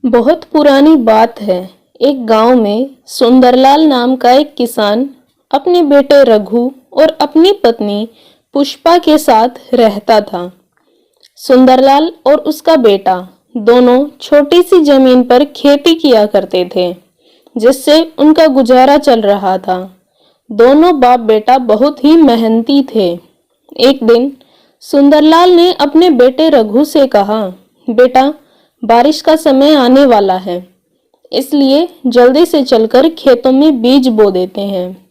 बहुत पुरानी बात है। एक गांव में सुंदरलाल नाम का एक किसान अपने बेटे रघु और अपनी पत्नी पुष्पा के साथ रहता था। सुंदरलाल और उसका बेटा दोनों छोटी सी जमीन पर खेती किया करते थे, जिससे उनका गुजारा चल रहा था। दोनों बाप बेटा बहुत ही मेहनती थे। एक दिन सुंदरलाल ने अपने बेटे रघु से कहा, बेटा, बारिश का समय आने वाला है, इसलिए जल्दी से चलकर खेतों में बीज बो देते हैं।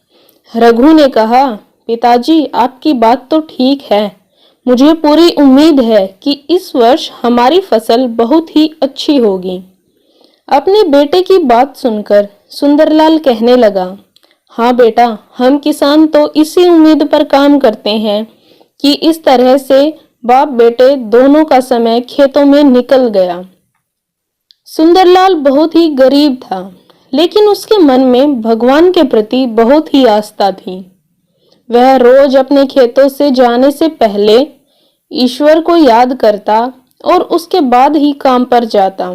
रघु ने कहा, पिताजी, आपकी बात तो ठीक है। मुझे पूरी उम्मीद है कि इस वर्ष हमारी फसल बहुत ही अच्छी होगी। अपने बेटे की बात सुनकर सुंदरलाल कहने लगा, हाँ बेटा, हम किसान तो इसी उम्मीद पर काम करते हैं कि इस तरह से बाप बेटे दोनों का समय खेतों में निकल गया। सुंदरलाल बहुत ही गरीब था, लेकिन उसके मन में भगवान के प्रति बहुत ही आस्था थी। वह रोज अपने खेतों से जाने से पहले ईश्वर को याद करता और उसके बाद ही काम पर जाता।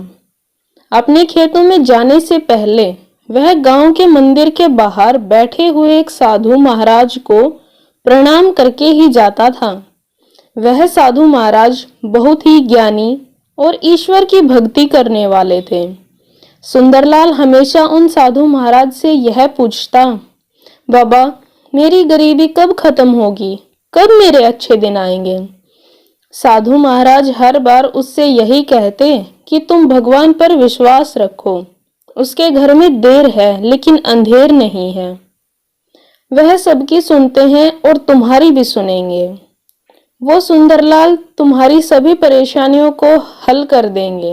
अपने खेतों में जाने से पहले वह गांव के मंदिर के बाहर बैठे हुए एक साधु महाराज को प्रणाम करके ही जाता था। वह साधु महाराज बहुत ही ज्ञानी और ईश्वर की भक्ति करने वाले थे। सुंदरलाल हमेशा उन साधु महाराज से यह पूछता, बाबा, मेरी गरीबी कब खत्म होगी, कब मेरे अच्छे दिन आएंगे। साधु महाराज हर बार उससे यही कहते कि तुम भगवान पर विश्वास रखो, उसके घर में देर है लेकिन अंधेर नहीं है। वह सबकी सुनते हैं और तुम्हारी भी सुनेंगे। वो सुंदरलाल तुम्हारी सभी परेशानियों को हल कर देंगे।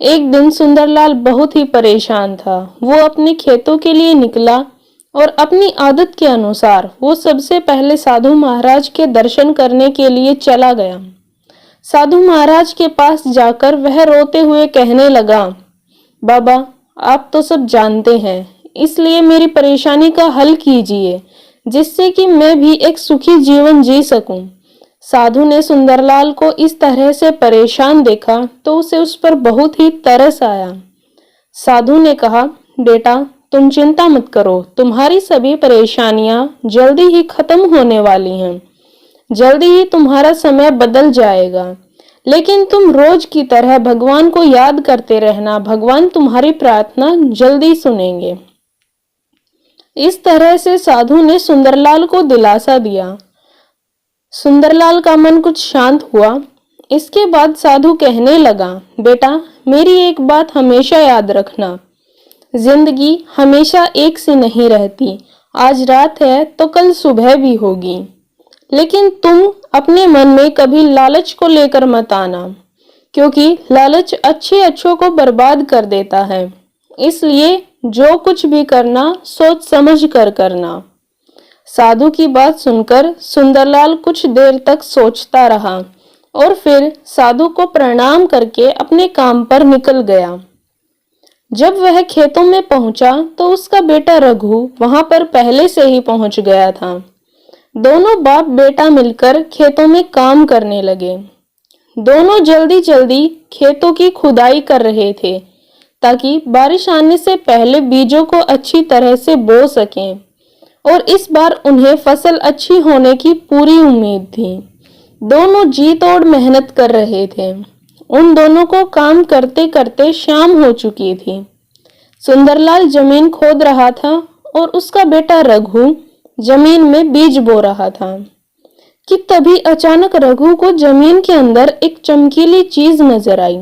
एक दिन सुंदरलाल बहुत ही परेशान था। वो अपने खेतों के लिए निकला और अपनी आदत के अनुसार वो सबसे पहले साधु महाराज के दर्शन करने के लिए चला गया। साधु महाराज के पास जाकर वह रोते हुए कहने लगा, बाबा, आप तो सब जानते हैं, इसलिए मेरी परेशानी का हल कीजिए, जिससे कि मैं भी एक सुखी जीवन जी सकूं। साधु ने सुंदरलाल को इस तरह से परेशान देखा तो उसे उस पर बहुत ही तरस आया। साधु ने कहा, बेटा, तुम चिंता मत करो, तुम्हारी सभी परेशानियां जल्दी ही खत्म होने वाली हैं। जल्दी ही तुम्हारा समय बदल जाएगा, लेकिन तुम रोज की तरह भगवान को याद करते रहना, भगवान तुम्हारी प्रार्थना जल्दी सुनेंगे। इस तरह से साधु ने सुंदरलाल को दिलासा दिया। सुंदरलाल का मन कुछ शांत हुआ। इसके बाद साधु कहने लगा, बेटा, मेरी एक बात हमेशा याद रखना, जिंदगी हमेशा एक सी नहीं रहती। आज रात है तो कल सुबह भी होगी, लेकिन तुम अपने मन में कभी लालच को लेकर मत आना, क्योंकि लालच अच्छे अच्छों को बर्बाद कर देता है। इसलिए जो कुछ भी करना सोच समझ कर करना। साधु की बात सुनकर सुंदरलाल कुछ देर तक सोचता रहा और फिर साधु को प्रणाम करके अपने काम पर निकल गया। जब वह खेतों में पहुंचा तो उसका बेटा रघु वहां पर पहले से ही पहुंच गया था। दोनों बाप बेटा मिलकर खेतों में काम करने लगे। दोनों जल्दी जल्दी खेतों की खुदाई कर रहे थे, ताकि बारिश आने से पहले बीजों को अच्छी तरह से बो सकें। और इस बार उन्हें फसल अच्छी होने की पूरी उम्मीद थी। दोनों जी तोड़ मेहनत कर रहे थे। उन दोनों को काम करते करते शाम हो चुकी थी। सुंदरलाल जमीन खोद रहा था और उसका बेटा रघु जमीन में बीज बो रहा था कि तभी अचानक रघु को जमीन के अंदर एक चमकीली चीज नजर आई।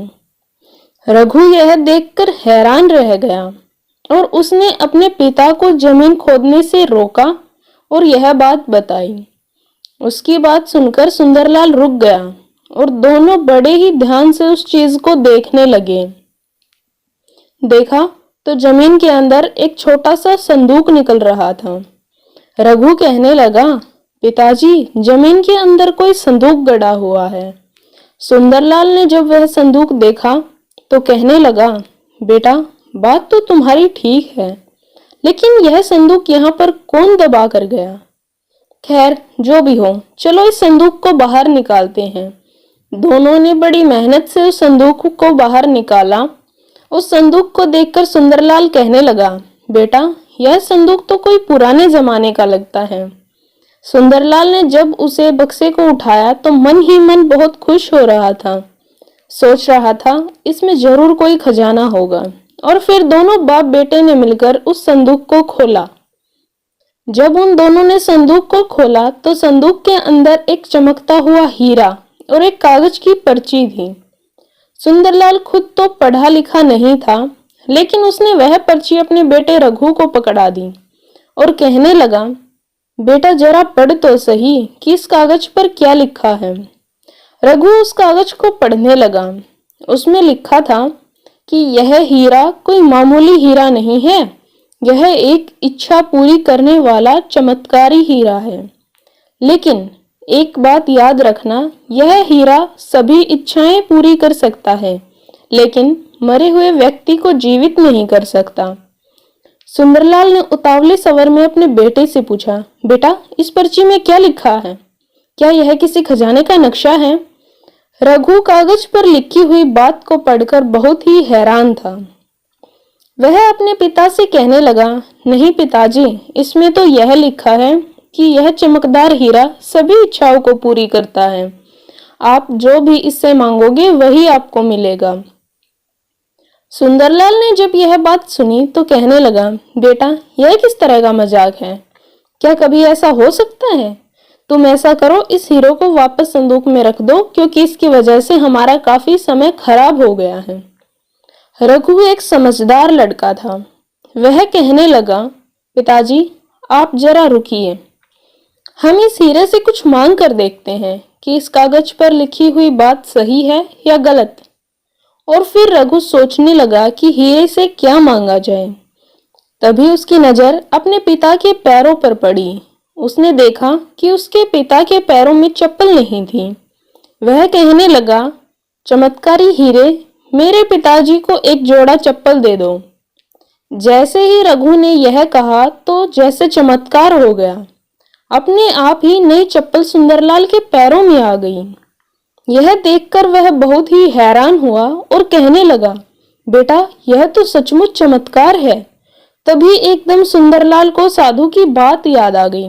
रघु यह देखकर हैरान रह गया और उसने अपने पिता को जमीन खोदने से रोका और यह बात बताई। उसकी बात सुनकर सुंदरलाल रुक गया और दोनों बड़े ही ध्यान से उस चीज को देखने लगे। देखा तो जमीन के अंदर एक छोटा सा संदूक निकल रहा था। रघु कहने लगा, पिताजी, जमीन के अंदर कोई संदूक गड़ा हुआ है। सुंदरलाल ने जब वह संदूक देखा तो कहने लगा, बेटा, बात तो तुम्हारी ठीक है, लेकिन यह संदूक यहाँ पर कौन दबा कर गया? खैर, जो भी हो, चलो इस संदूक को बाहर निकालते हैं। दोनों ने बड़ी मेहनत से उस संदूक को बाहर निकाला उस संदूक को देखकर सुंदरलाल कहने लगा, बेटा, यह संदूक तो कोई पुराने जमाने का लगता है। सुंदरलाल ने जब उसे बक्से को उठाया तो मन ही मन बहुत खुश हो रहा था। सोच रहा था इसमें जरूर कोई खजाना होगा। और फिर दोनों बाप बेटे ने मिलकर उस संदूक को खोला। जब उन दोनों ने संदूक को खोला तो संदूक के अंदर एक चमकता हुआ हीरा और एक कागज की पर्ची थी। सुंदरलाल खुद तो पढ़ा लिखा नहीं था, लेकिन उसने वह पर्ची अपने बेटे रघु को पकड़ा दी और कहने लगा, बेटा जरा पढ़ तो सही कि इस कागज पर क्या लिखा है। रघु उस कागज को पढ़ने लगा। उसमें लिखा था कि यह हीरा कोई मामूली हीरा नहीं है, यह एक इच्छा पूरी करने वाला चमत्कारी हीरा है। लेकिन एक बात याद रखना, यह हीरा सभी इच्छाएं पूरी कर सकता है, लेकिन मरे हुए व्यक्ति को जीवित नहीं कर सकता। सुंदरलाल ने उतावले स्वर में अपने बेटे से पूछा, बेटा इस पर्ची में क्या लिखा है? क्या यह किसी खजाने का नक्शा है? रघु कागज पर लिखी हुई बात को पढ़कर बहुत ही हैरान था। वह अपने पिता से कहने लगा, नहीं पिताजी, इसमें तो यह लिखा है कि यह चमकदार हीरा सभी इच्छाओं को पूरी करता है। आप जो भी इससे मांगोगे वही आपको मिलेगा। सुंदरलाल ने जब यह बात सुनी तो कहने लगा, बेटा यह किस तरह का मजाक है? क्या कभी ऐसा हो सकता है? तुम ऐसा करो, इस हीरो को वापस संदूक में रख दो, क्योंकि इसकी वजह से हमारा काफी समय खराब हो गया है। रघु एक समझदार लड़का था। वह कहने लगा, पिताजी आप जरा रुकिए, हम इस हीरे से कुछ मांग कर देखते हैं कि इस कागज पर लिखी हुई बात सही है या गलत। और फिर रघु सोचने लगा कि हीरे से क्या मांगा जाए। तभी उसकी नजर अपने पिता के पैरों पर पड़ी। उसने देखा कि उसके पिता के पैरों में चप्पल नहीं थी। वह कहने लगा, चमत्कारी हीरे, मेरे पिताजी को एक जोड़ा चप्पल दे दो। जैसे ही रघु ने यह कहा तो जैसे चमत्कार हो गया। अपने आप ही नई चप्पल सुंदरलाल के पैरों में आ गई। यह देखकर वह बहुत ही हैरान हुआ और कहने लगा, बेटा यह तो सचमुच चमत्कार है। तभी एकदम सुंदरलाल को साधु की बात याद आ गई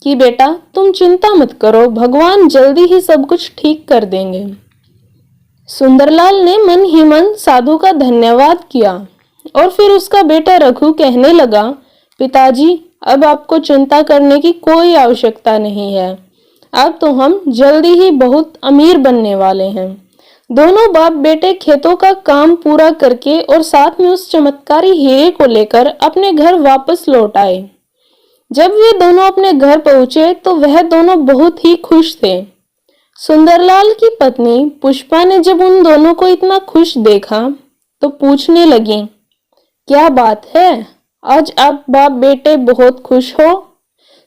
कि बेटा तुम चिंता मत करो, भगवान जल्दी ही सब कुछ ठीक कर देंगे। सुंदरलाल ने मन ही मन साधु का धन्यवाद किया और फिर उसका बेटा रघु कहने लगा, पिताजी अब आपको चिंता करने की कोई आवश्यकता नहीं है। अब तो हम जल्दी ही बहुत अमीर बनने वाले हैं। दोनों बाप बेटे खेतों का काम पूरा करके और साथ में उस चमत्कारी हीरे को लेकर अपने घर वापस लौट आए। जब वे दोनों अपने घर पहुंचे तो वह दोनों बहुत ही खुश थे। सुंदरलाल की पत्नी पुष्पा ने जब उन दोनों को इतना खुश देखा तो पूछने लगी, क्या बात है, आज आप बाप बेटे बहुत खुश हो?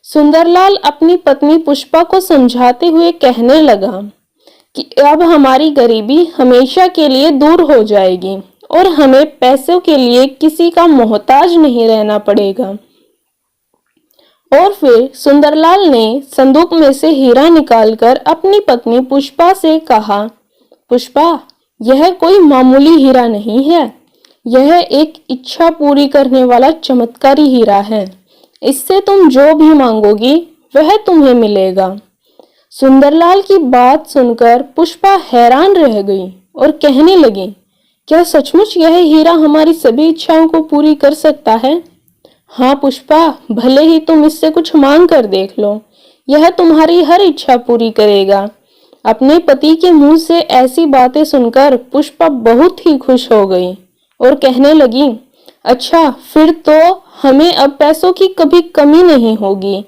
सुंदरलाल अपनी पत्नी पुष्पा को समझाते हुए कहने लगा कि अब हमारी गरीबी हमेशा के लिए दूर हो जाएगी और हमें पैसों के लिए किसी का मोहताज नहीं रहना पड़ेगा। और फिर सुंदरलाल ने संदूक में से हीरा निकालकर अपनी पत्नी पुष्पा से कहा, पुष्पा यह कोई मामूली हीरा नहीं है, यह एक इच्छा पूरी करने वाला चमत्कारी हीरा है। इससे तुम जो भी मांगोगी वह तुम्हें मिलेगा। सुंदरलाल की बात सुनकर पुष्पा हैरान रह गई और कहने लगी, क्या सचमुच यह हीरा हमारी सभी इच्छाओं को पूरी कर सकता है? हाँ पुष्पा, भले ही तुम इससे कुछ मांग कर देख लो, यह तुम्हारी हर इच्छा पूरी करेगा। अपने पति के मुंह से ऐसी बातें सुनकर पुष्पा बहुत ही खुश हो गई और कहने लगी, अच्छा फिर तो हमें अब पैसों की कभी कमी नहीं होगी।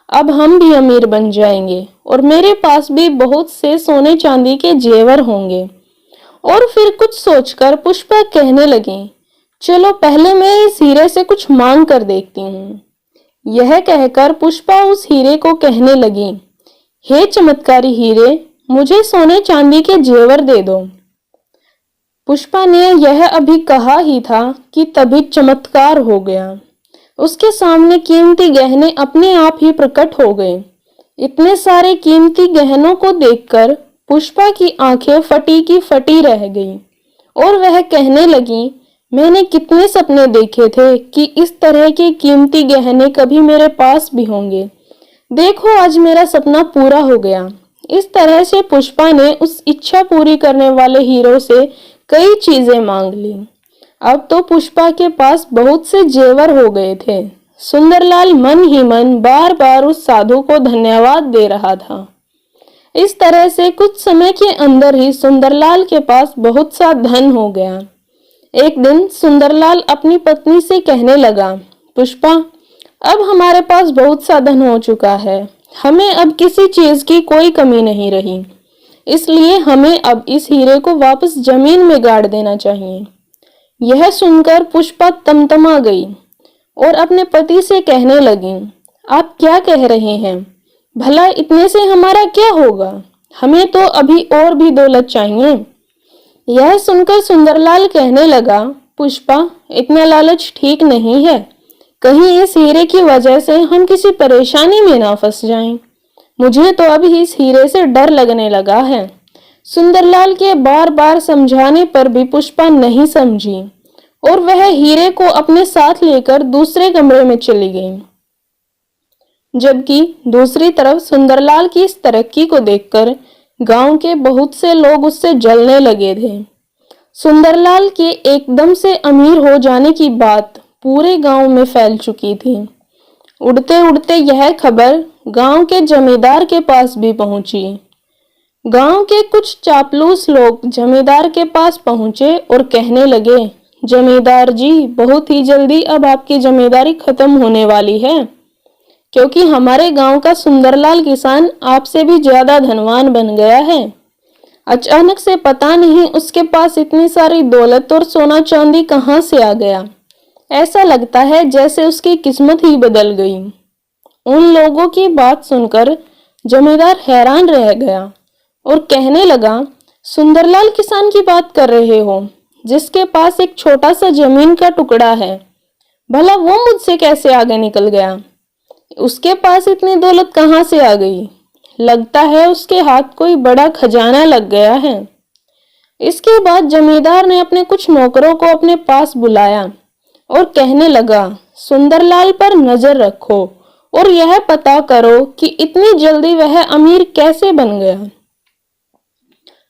अब हम भी अमीर बन जाएंगे और मेरे पास भी बहुत से सोने चांदी के जेवर होंगे। और फिर कुछ सोचकर पुष्पा कहने लगी, चलो पहले मैं इस हीरे से कुछ मांग कर देखती हूँ। यह कहकर पुष्पा उस हीरे को कहने लगी, हे चमत्कारी हीरे, मुझे सोने चांदी के जेवर दे दो। पुष्पा ने यह अभी कहा ही था कि तभी चमत्कार हो गया। उसके सामने कीमती गहने अपने आप ही प्रकट हो गए। इतने सारे कीमती गहनों को देखकर पुष्पा की आंखें फटी की फटी रह गई और वह कहने लगी, मैंने कितने सपने देखे थे कि इस तरह के कीमती गहने कभी मेरे पास भी होंगे। देखो आज मेरा सपना पूरा हो गया। इस तरह से पुष्पा ने उस इच्छा पूरी करने वाले हीरो से कई चीजें मांग ली। अब तो पुष्पा के पास बहुत से जेवर हो गए थे। सुंदरलाल मन ही मन बार बार उस साधु को धन्यवाद दे रहा था। इस तरह से कुछ समय के अंदर ही सुंदरलाल के पास बहुत सा धन हो गया। एक दिन सुंदरलाल अपनी पत्नी से कहने लगा, पुष्पा, अब हमारे पास बहुत सा धन हो चुका है। हमें अब किसी चीज की कोई कमी नहीं रही, इसलिए हमें अब इस हीरे को वापस जमीन में गाड़ देना चाहिए। यह सुनकर पुष्पा तमतमा गई और अपने पति से कहने लगी, आप क्या कह रहे हैं? भला इतने से हमारा क्या होगा? हमें तो अभी और भी दौलत चाहिए। यह सुनकर सुंदरलाल कहने लगा, पुष्पा, इतना लालच ठीक नहीं है। कहीं इस हीरे की वजह से हम किसी परेशानी में ना फंस जाएं। मुझे तो अभी इस हीरे से डर लगने लगा है। सुंदरलाल के बार बार समझाने पर भी पुष्पा नहीं समझी और वह हीरे को अपने साथ लेकर दूसरे कमरे में चली गई। जबकि दूसरी तरफ सुंदरलाल की इस तरक्की को देखकर गांव के बहुत से लोग उससे जलने लगे थे। सुंदरलाल के एकदम से अमीर हो जाने की बात पूरे गांव में फैल चुकी थी। उड़ते उड़ते यह खबर गांव के जमींदार के पास भी पहुंची। गांव के कुछ चापलूस लोग जमींदार के पास पहुंचे और कहने लगे, जमींदार जी, बहुत ही जल्दी अब आपकी जमींदारी खत्म होने वाली है, क्योंकि हमारे गांव का सुंदरलाल किसान आपसे भी ज्यादा धनवान बन गया है। अचानक से पता नहीं उसके पास इतनी सारी दौलत और सोना चांदी कहां से आ गया। ऐसा लगता है जैसे उसकी किस्मत ही बदल गई। उन लोगों की बात सुनकर जमींदार हैरान रह गया और कहने लगा, सुंदरलाल किसान की बात कर रहे हो, जिसके पास एक छोटा सा जमीन का टुकड़ा है? भला वो मुझसे कैसे आगे निकल गया? उसके पास इतनी दौलत कहां से आ गई? लगता है उसके हाथ कोई बड़ा खजाना लग गया है। इसके बाद जमींदार ने अपने कुछ नौकरों को अपने पास बुलाया और कहने लगा, सुंदरलाल पर नजर रखो और यह पता करो कि इतनी जल्दी वह अमीर कैसे बन गया।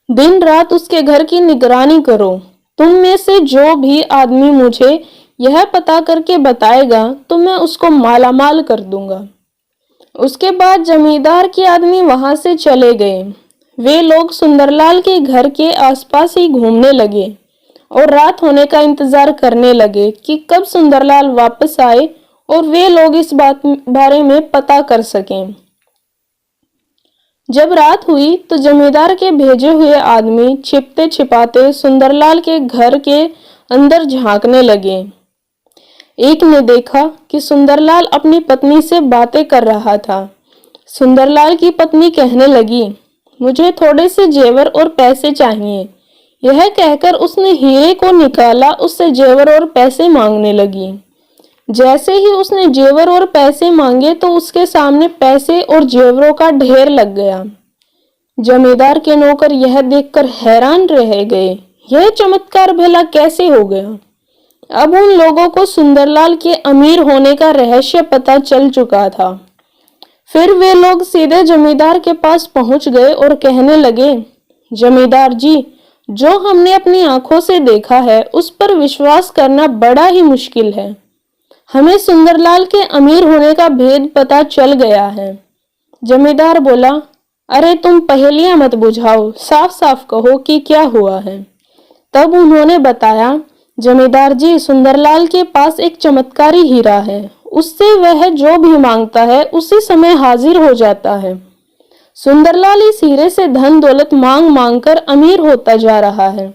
दिन रात उसके घर की निगरानी करो। तुम में से जो भी आदमी मुझे यह पता करके बताएगा तो मैं उसको मालामाल कर दूंगा। उसके बाद जमींदार के आदमी वहां से चले गए। वे लोग सुंदरलाल के घर के आसपास ही घूमने लगे और रात होने का इंतजार करने लगे कि कब सुंदरलाल वापस आए और वे लोग इस बारे में पता कर सकें। जब रात हुई तो जमींदार के भेजे हुए आदमी छिपते छिपाते सुंदरलाल के घर के अंदर झांकने लगे। एक ने देखा कि सुंदरलाल अपनी पत्नी से बातें कर रहा था। सुंदरलाल की पत्नी कहने लगी, मुझे थोड़े से जेवर और पैसे चाहिए। यह कहकर उसने हीरे को निकाला, उससे जेवर और पैसे मांगने लगी। जैसे ही उसने जेवर और पैसे मांगे तो उसके सामने पैसे और जेवरों का ढेर लग गया। जमींदार के नौकर यह देखकर हैरान रह गए। यह चमत्कार भला कैसे हो गया? अब उन लोगों को सुंदरलाल के अमीर होने का रहस्य पता चल चुका था। फिर वे लोग सीधे जमींदार के पास पहुंच गए और कहने लगे, जमींदार जी, जो हमने अपनी आंखों से देखा है उस पर विश्वास करना बड़ा ही मुश्किल है। हमें सुंदरलाल के अमीर होने का भेद पता चल गया है। जमींदार बोला, अरे तुम पहेलियां मत बुझाओ, साफ साफ कहो कि क्या हुआ है। तब उन्होंने बताया, जमींदार जी, सुंदरलाल के पास एक चमत्कारी हीरा है। उससे वह जो भी मांगता है उसी समय हाजिर हो जाता है। सुंदरलाल इस हीरे से धन दौलत मांग मांग कर अमीर होता जा रहा है।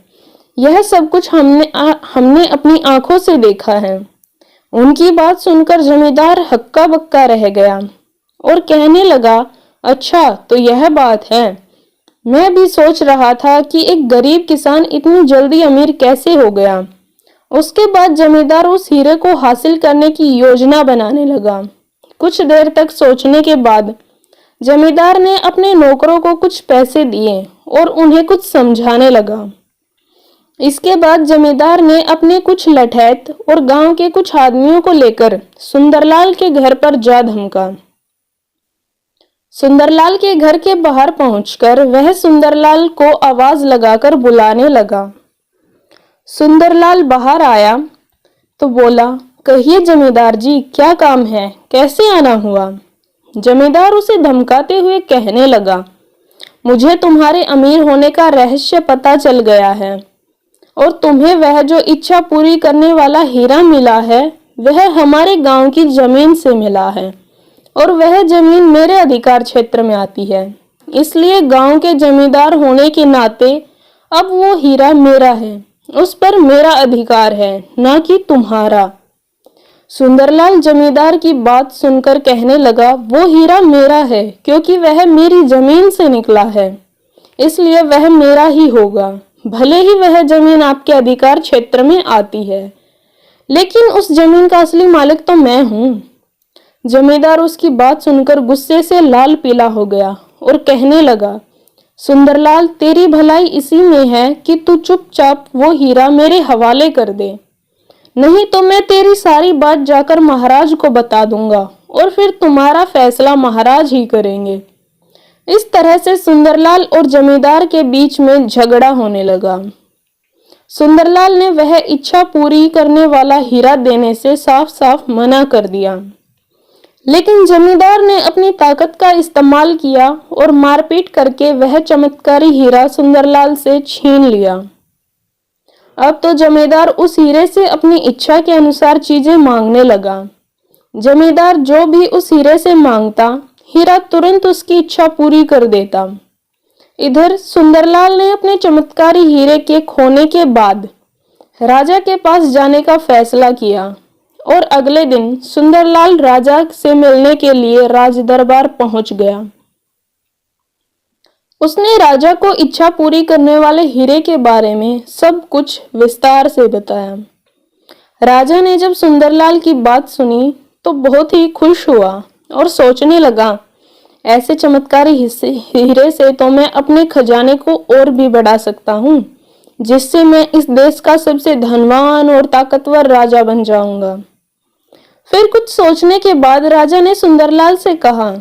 यह सब कुछ हमने अपनी आंखों से देखा है। उनकी बात सुनकर जमींदार हक्का बक्का रह गया और कहने लगा, अच्छा तो यह बात है। मैं भी सोच रहा था कि एक गरीब किसान इतनी जल्दी अमीर कैसे हो गया। उसके बाद जमींदार उस हीरे को हासिल करने की योजना बनाने लगा। कुछ देर तक सोचने के बाद जमींदार ने अपने नौकरों को कुछ पैसे दिए और उन्हें कुछ समझाने लगा। इसके बाद जमींदार ने अपने कुछ लठैत और गांव के कुछ आदमियों को लेकर सुंदरलाल के घर पर जा धमका। सुंदरलाल के घर के बाहर पहुंचकर वह सुंदरलाल को आवाज लगाकर बुलाने लगा। सुंदरलाल बाहर आया तो बोला, कहिए जमींदार जी, क्या काम है, कैसे आना हुआ? जमींदार उसे धमकाते हुए कहने लगा, मुझे तुम्हारे अमीर होने का रहस्य पता चल गया है और तुम्हें वह जो इच्छा पूरी करने वाला हीरा मिला है वह हमारे गांव की जमीन से मिला है और वह जमीन मेरे अधिकार क्षेत्र में आती है। इसलिए गांव के जमींदार होने के नाते अब वो हीरा मेरा है, उस पर मेरा अधिकार है, ना कि तुम्हारा। सुंदरलाल जमींदार की बात सुनकर कहने लगा, वो हीरा मेरा है क्योंकि वह मेरी जमीन से निकला है, इसलिए वह मेरा ही होगा, भले ही वह जमीन आपके अधिकार क्षेत्र में आती है, लेकिन उस जमीन का असली मालिक तो मैं हूं। जमींदार उसकी बात सुनकर गुस्से से लाल पीला हो गया और कहने लगा, सुंदरलाल, तेरी भलाई इसी में है कि तू चुपचाप वो हीरा मेरे हवाले कर दे, नहीं तो मैं तेरी सारी बात जाकर महाराज को बता दूंगा और फिर तुम्हारा फैसला महाराज ही करेंगे। इस तरह से सुंदरलाल और जमींदार के बीच में झगड़ा होने लगा। सुंदरलाल ने वह इच्छा पूरी करने वाला हीरा देने से साफ साफ मना कर दिया, लेकिन जमींदार ने अपनी ताकत का इस्तेमाल किया और मारपीट करके वह चमत्कारी हीरा सुंदरलाल से छीन लिया। अब तो जमींदार उस हीरे से अपनी इच्छा के अनुसार चीजें मांगने लगा। जमींदार जो भी उस हीरे से मांगता, हीरा तुरंत उसकी इच्छा पूरी कर देता। इधर सुंदरलाल ने अपने चमत्कारी हीरे के खोने के बाद राजा के पास जाने का फैसला किया और अगले दिन सुंदरलाल राजा से मिलने के लिए राजदरबार पहुंच गया। उसने राजा को इच्छा पूरी करने वाले हीरे के बारे में सब कुछ विस्तार से बताया। राजा ने जब सुंदरलाल की बात सुनी तो बहुत ही खुश हुआ और सोचने लगा, ऐसे चमत्कारी हीरे से तो मैं अपने खजाने को और भी बढ़ा सकता हूँ, जिससे मैं इस देश का सबसे धनवान और ताकतवर राजा बन जाऊंगा। फिर कुछ सोचने के बाद राजा ने सुंदरलाल से कहा,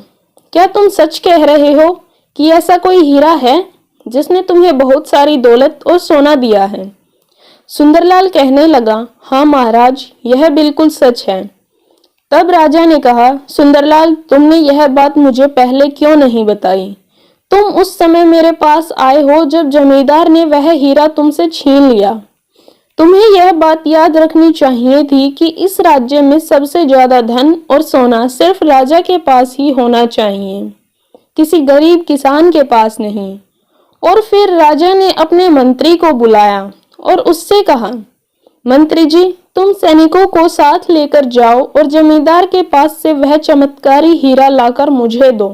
क्या तुम सच कह रहे हो कि ऐसा कोई हीरा है जिसने तुम्हें बहुत सारी दौलत और सोना दिया है? सुंदरलाल कहने लगा, हाँ महाराज, यह बिल्कुल सच है। तब राजा ने कहा, सुंदरलाल, तुमने यह बात मुझे पहले क्यों नहीं बताई? तुम उस समय मेरे पास आए हो जब जमींदार ने वह हीरा तुमसे छीन लिया। तुम्हें यह बात याद रखनी चाहिए थी कि इस राज्य में सबसे ज्यादा धन और सोना सिर्फ राजा के पास ही होना चाहिए, किसी गरीब किसान के पास नहीं। और फिर राजा ने अपने मंत्री को बुलाया और उससे कहा, मंत्री जी, तुम सैनिकों को साथ लेकर जाओ और जमींदार के पास से वह चमत्कारी हीरा लाकर मुझे दो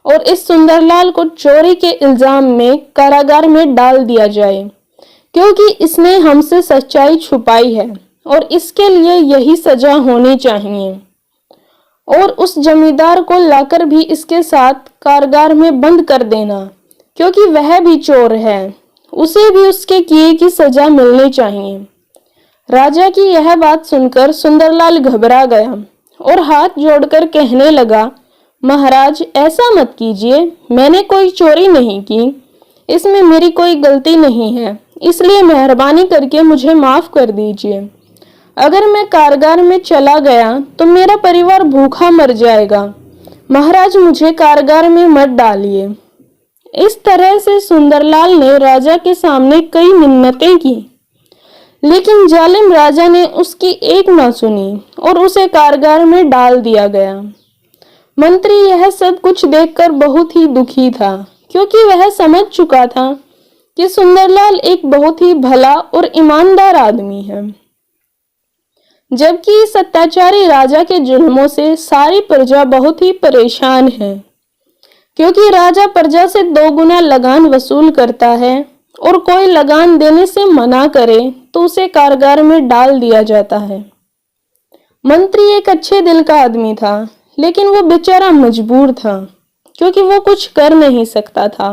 और इस सुंदरलाल को चोरी के इल्जाम में कारागार में डाल दिया जाए, क्योंकि इसने हमसे सच्चाई छुपाई है और इसके लिए यही सजा होनी चाहिए। और उस जमींदार को लाकर भी इसके साथ कारागार में बंद कर देना, क्योंकि वह भी चोर है, उसे भी उसके किए की सजा मिलनी चाहिए। राजा की यह बात सुनकर सुंदरलाल घबरा गया और हाथ जोड़कर कहने लगा, महाराज, ऐसा मत कीजिए, मैंने कोई चोरी नहीं की, इसमें मेरी कोई गलती नहीं है, इसलिए मेहरबानी करके मुझे माफ कर दीजिए। अगर मैं कारागार में चला गया तो मेरा परिवार भूखा मर जाएगा, महाराज मुझे कारागार में मत डालिए। इस तरह से सुंदरलाल ने राजा के सामने कई मिन्नतें की, लेकिन जालिम राजा ने उसकी एक न सुनी और उसे कारागार में डाल दिया गया। मंत्री यह सब कुछ देखकर बहुत ही दुखी था, क्योंकि वह समझ चुका था कि सुंदरलाल एक बहुत ही भला और ईमानदार आदमी है, जबकि इस अत्याचारी राजा के जुल्मों से सारी प्रजा बहुत ही परेशान है, क्योंकि राजा प्रजा से 2 गुना लगान वसूल करता है और कोई लगान देने से मना करे तो उसे कारागार में डाल दिया जाता है। मंत्री एक अच्छे दिल का आदमी था, लेकिन वो बेचारा मजबूर था, क्योंकि वो कुछ कर नहीं सकता था।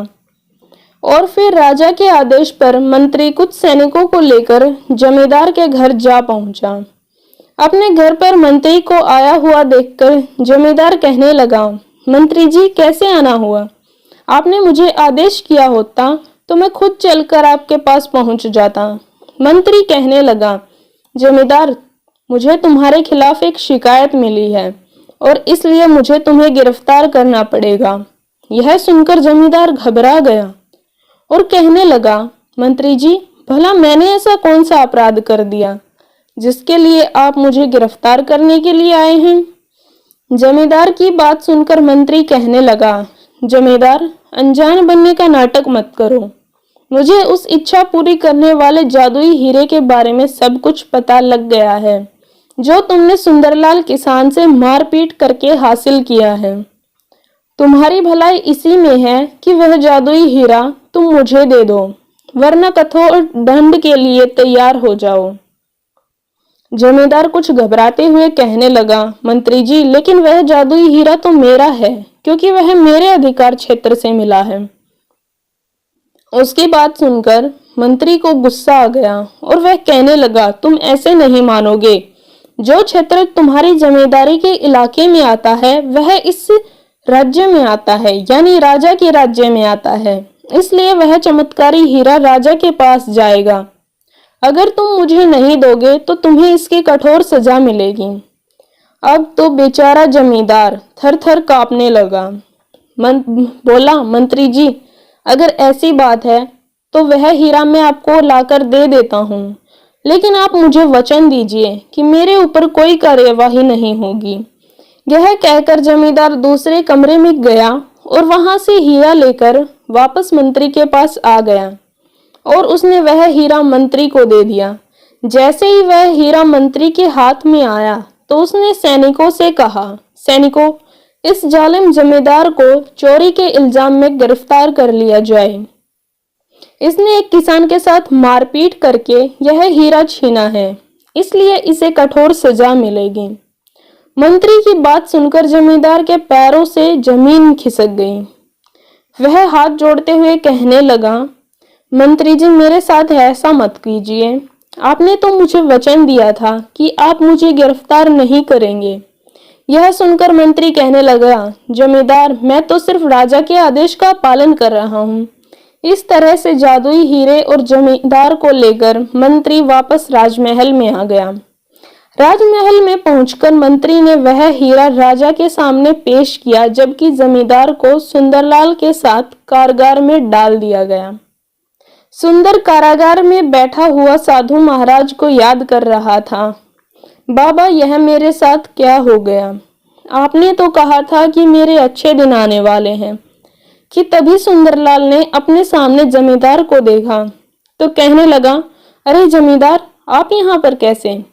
और फिर राजा के आदेश पर मंत्री कुछ सैनिकों को लेकर जमींदार के घर जा पहुंचा। अपने घर पर मंत्री को आया हुआ देखकर जमींदार कहने लगा, मंत्री जी कैसे आना हुआ? आपने मुझे आदेश किया होता तो मैं खुद चलकर आपके पास पहुंच जाता। मंत्री कहने लगा, जमींदार मुझे तुम्हारे खिलाफ एक शिकायत मिली है और इसलिए मुझे तुम्हें गिरफ्तार करना पड़ेगा। यह सुनकर जमींदार घबरा गया और कहने लगा, मंत्री जी भला मैंने ऐसा कौन सा अपराध कर दिया जिसके लिए आप मुझे गिरफ्तार करने के लिए आए हैं? जमींदार की बात सुनकर मंत्री कहने लगा, जमींदार अनजान बनने का नाटक मत करो। मुझे उस इच्छा पूरी करने वाले जादुई हीरे के बारे में सब कुछ पता लग गया है जो तुमने सुंदरलाल किसान से मारपीट करके हासिल किया है। तुम्हारी भलाई इसी में है कि वह जादुई हीरा तुम मुझे दे दो, वरना कठोर दंड के लिए तैयार हो जाओ। जमींदार कुछ घबराते हुए कहने लगा, मंत्री जी लेकिन वह जादुई हीरा तो मेरा है क्योंकि वह मेरे अधिकार क्षेत्र से मिला है। उसकी बात सुनकर मंत्री को गुस्सा आ गया और वह कहने लगा, तुम ऐसे नहीं मानोगे। जो क्षेत्र तुम्हारी जमींदारी के इलाके में आता है वह इस राज्य में आता है, यानी राजा के राज्य में आता है, इसलिए वह चमत्कारी हीरा राजा के पास जाएगा। अगर तुम मुझे नहीं दोगे तो तुम्हें इसकी कठोर सजा मिलेगी। अब तो बेचारा जमींदार थर थर कांपने लगा। बोला, मंत्री जी अगर ऐसी बात है तो वह हीरा मैं आपको लाकर दे देता हूँ, लेकिन आप मुझे वचन दीजिए कि मेरे ऊपर कोई कार्यवाही नहीं होगी। यह कहकर जमींदार दूसरे कमरे में गया और वहां से हीरा लेकर वापस मंत्री के पास आ गया और उसने वह हीरा मंत्री को दे दिया। जैसे ही वह हीरा मंत्री के हाथ में आया तो उसने सैनिकों से कहा, सैनिकों इस जालिम जमींदार को चोरी के इल्जाम में गिरफ्तार कर लिया जाए। इसने एक किसान के साथ मारपीट करके यह हीरा छीना है, इसलिए इसे कठोर सजा मिलेगी। मंत्री की बात सुनकर जमींदार के पैरों से जमीन खिसक गई। वह हाथ जोड़ते हुए कहने लगा, मंत्री जी मेरे साथ ऐसा मत कीजिए। आपने तो मुझे वचन दिया था कि आप मुझे गिरफ्तार नहीं करेंगे। यह सुनकर मंत्री कहने लगा, जमींदार मैं तो सिर्फ राजा के आदेश का पालन कर रहा हूँ। इस तरह से जादुई हीरे और जमींदार को लेकर मंत्री वापस राजमहल में आ गया। राजमहल में पहुंचकर मंत्री ने वह हीरा राजा के सामने पेश किया, जबकि जमींदार को सुंदरलाल के साथ कारागार में डाल दिया गया। सुंदर कारागार में बैठा हुआ साधु महाराज को याद कर रहा था। बाबा यह मेरे साथ क्या हो गया? आपने तो कहा था कि मेरे अच्छे दिन आने वाले हैं। कि तभी सुंदरलाल ने अपने सामने जमींदार को देखा तो कहने लगा, अरे जमींदार आप यहाँ पर कैसे?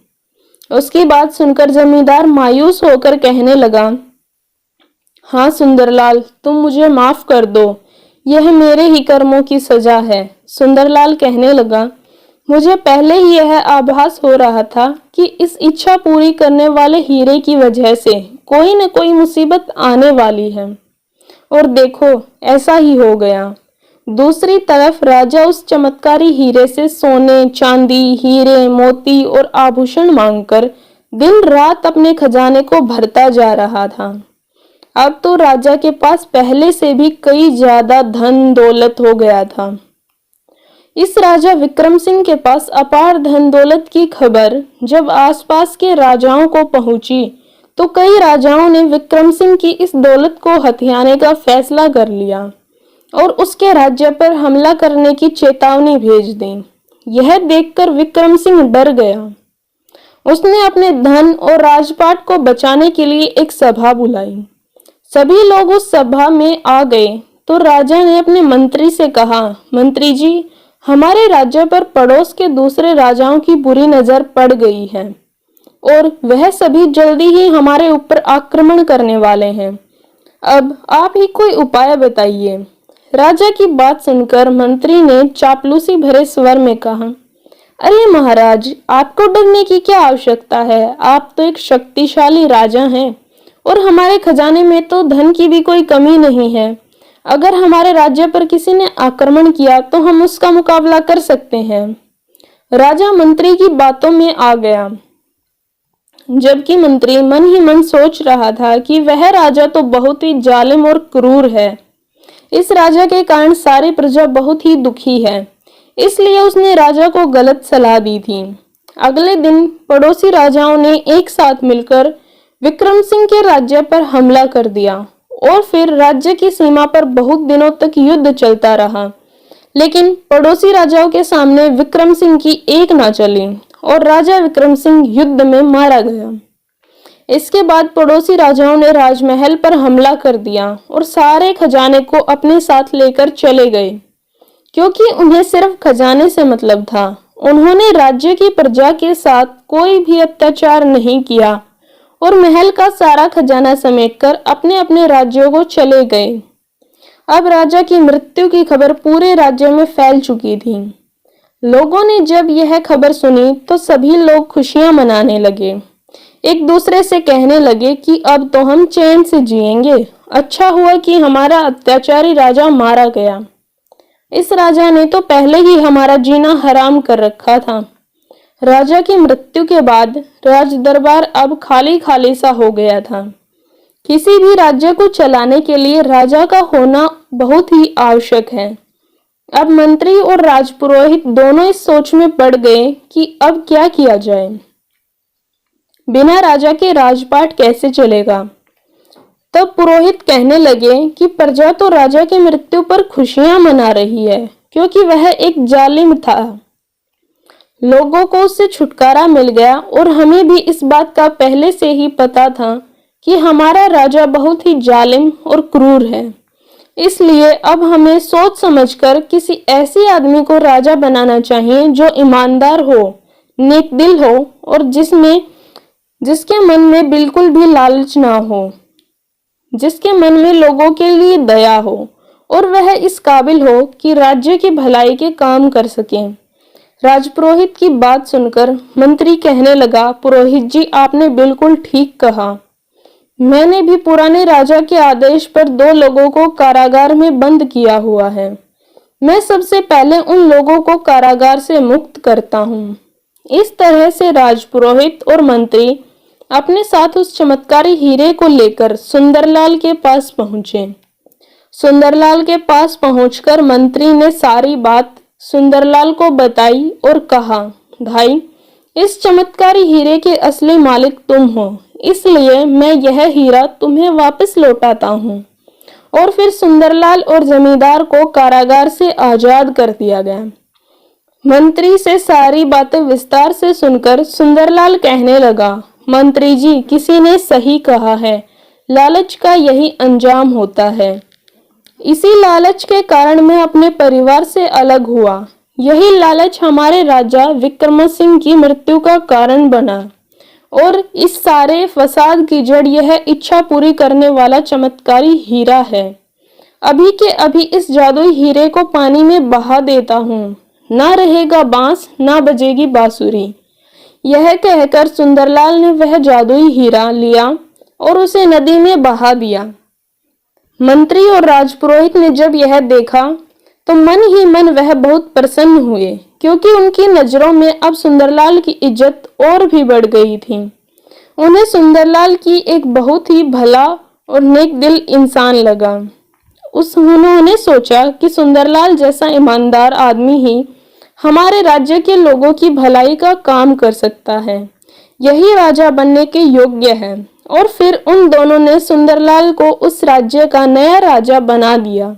उसकी बात सुनकर जमींदार मायूस होकर कहने लगा, हाँ सुंदरलाल तुम मुझे माफ कर दो, यह मेरे ही कर्मों की सजा है। सुंदरलाल कहने लगा, मुझे पहले ही यह आभास हो रहा था कि इस इच्छा पूरी करने वाले हीरे की वजह से कोई न कोई मुसीबत आने वाली है, और देखो ऐसा ही हो गया। दूसरी तरफ राजा उस चमत्कारी हीरे से सोने, चांदी, हीरे, मोती और आभूषण मांगकर दिन रात अपने खजाने को भरता जा रहा था। अब तो राजा के पास पहले से भी कई ज्यादा धन दौलत हो गया था। इस राजा विक्रम सिंह के पास अपार धन दौलत की खबर जब आसपास के राजाओं को पहुंची तो कई राजाओं ने विक्रम सिंह की इस दौलत को हथियाने का फैसला कर लिया और उसके राज्य पर हमला करने की चेतावनी भेज दी। यह देखकर विक्रम सिंह डर गया। उसने अपने धन और राजपाट को बचाने के लिए एक सभा बुलाई। सभी लोग उस सभा में आ गए तो राजा ने अपने मंत्री से कहा, मंत्री जी हमारे राज्य पर पड़ोस के दूसरे राजाओं की बुरी नजर पड़ गई है और वह सभी जल्दी ही हमारे ऊपर आक्रमण करने वाले हैं। अब आप ही कोई उपाय बताइए। राजा की बात सुनकर मंत्री ने चापलूसी भरे स्वर में कहा, अरे महाराज आपको डरने की क्या आवश्यकता है? आप तो एक शक्तिशाली राजा हैं और हमारे खजाने में तो धन की भी कोई कमी नहीं है। अगर हमारे राज्य पर किसी ने आक्रमण किया तो हम उसका मुकाबला कर सकते हैं। राजा मंत्री की बातों में आ गया, जबकि मंत्री मन ही मन सोच रहा था कि वह राजा तो बहुत ही जालिम और क्रूर है। इस राजा के कारण सारी प्रजा बहुत ही दुखी है, इसलिए उसने राजा को गलत सलाह दी थी। अगले दिन पड़ोसी राजाओं ने एक साथ मिलकर विक्रम सिंह के राज्य पर हमला कर दिया और फिर राज्य की सीमा पर बहुत दिनों तक युद्ध चलता रहा। लेकिन पड़ोसी राजाओं के सामने विक्रम सिंह की एक ना चली और राजा विक्रम सिंह युद्ध में मारा गया। इसके बाद पड़ोसी राजाओं ने राजमहल पर हमला कर दिया और सारे खजाने को अपने साथ लेकर चले गए, क्योंकि उन्हें सिर्फ खजाने से मतलब था। उन्होंने राज्य की प्रजा के साथ कोई भी अत्याचार नहीं किया और महल का सारा खजाना समेटकर अपने अपने राज्यों को चले गए। अब राजा की मृत्यु की खबर पूरे राज्य में फैल चुकी थी। लोगों ने जब यह खबर सुनी तो सभी लोग खुशियां मनाने लगे, एक दूसरे से कहने लगे कि अब तो हम चैन से जिएंगे। अच्छा हुआ कि हमारा अत्याचारी राजा मारा गया। इस राजा ने तो पहले ही हमारा जीना हराम कर रखा था। राजा की मृत्यु के बाद राज दरबार अब खाली खाली सा हो गया था। किसी भी राज्य को चलाने के लिए राजा का होना बहुत ही आवश्यक है। अब मंत्री और राजपुरोहित दोनों इस सोच में पड़ गए कि अब क्या किया जाए। बिना राजा के राजपाट कैसे चलेगा? तब पुरोहित कहने लगे कि प्रजा तो राजा की मृत्यु पर खुशियां मना रही है, क्योंकि वह एक जालिम था। लोगों को उससे छुटकारा मिल गया और हमें भी इस बात का पहले से ही पता था कि हमारा राजा बहुत ही जालिम और क्रूर है। इसलिए अब हमें सोच समझकर किसी ऐसे आदमी को राजा बनाना चाहिए जो ईमानदार हो, नेक दिल हो और जिसके मन में बिल्कुल भी लालच ना हो, जिसके मन में लोगों के लिए दया हो और वह इस काबिल हो कि राज्य की भलाई के काम कर सके। राजपुरोहित की बात सुनकर मंत्री कहने लगा, पुरोहित जी, आपने बिल्कुल ठीक कहा। मैंने भी पुराने राजा के आदेश पर 2 लोगों को कारागार में बंद किया हुआ है। मैं सबसे पहले उन लोगों को कारागार से मुक्त करता हूँ। इस तरह से राजपुरोहित और मंत्री अपने साथ उस चमत्कारी हीरे को लेकर सुंदरलाल के पास पहुंचे। सुंदरलाल के पास पहुंचकर मंत्री ने सारी बात सुंदरलाल को बताई और कहा, भाई, इस चमत्कारी हीरे के असली मालिक तुम हो, इसलिए मैं यह हीरा तुम्हें वापस लौटाता हूँ। और फिर सुंदरलाल और जमींदार को कारागार से आजाद कर दिया गया। मंत्री से सारी बातें विस्तार से सुनकर सुंदरलाल कहने लगा, मंत्री जी, किसी ने सही कहा है, लालच का यही अंजाम होता है। इसी लालच के कारण मैं अपने परिवार से अलग हुआ। यही लालच हमारे राजा विक्रम सिंह की मृत्यु का कारण बना और इस सारे फसाद की जड़ यह इच्छा पूरी करने वाला चमत्कारी हीरा है। अभी के अभी इस जादुई हीरे को पानी में बहा देता हूँ, ना रहेगा बांस, ना बजेगी बांसुरी। यह कहकर सुंदरलाल ने वह जादुई हीरा लिया और उसे नदी में बहा दिया। मंत्री और राजपुरोहित ने जब यह देखा तो मन ही मन वह बहुत प्रसन्न हुए, क्योंकि उनकी नजरों में अब सुंदरलाल की इज्जत और भी बढ़ गई थी। उन्हें सुंदरलाल की एक बहुत ही भला और नेक दिल इंसान लगा। उन्होंने सोचा कि सुंदरलाल जैसा ईमानदार आदमी ही हमारे राज्य के लोगों की भलाई का काम कर सकता है, यही राजा बनने के योग्य है। और फिर उन दोनों ने सुंदरलाल को उस राज्य का नया राजा बना दिया।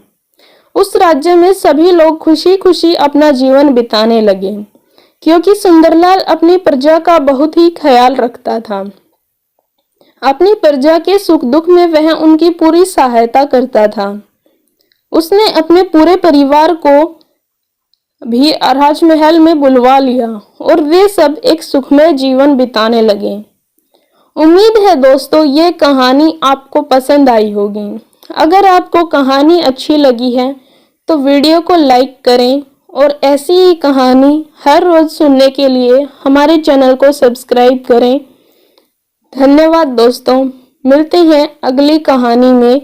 उस राज्य में सभी लोग खुशी खुशी अपना जीवन बिताने लगे, क्योंकि सुंदरलाल अपनी प्रजा का बहुत ही ख्याल रखता था। अपनी प्रजा के सुख दुख में वह उनकी पूरी सहायता करता था। उसने अपने पूरे परिवार को भी राजमहल में बुलवा लिया और वे सब एक सुखमय जीवन बिताने लगे। उम्मीद है दोस्तों ये कहानी आपको पसंद आई होगी। अगर आपको कहानी अच्छी लगी है तो वीडियो को लाइक करें और ऐसी ही कहानी हर रोज सुनने के लिए हमारे चैनल को सब्सक्राइब करें। धन्यवाद दोस्तों, मिलते हैं अगली कहानी में।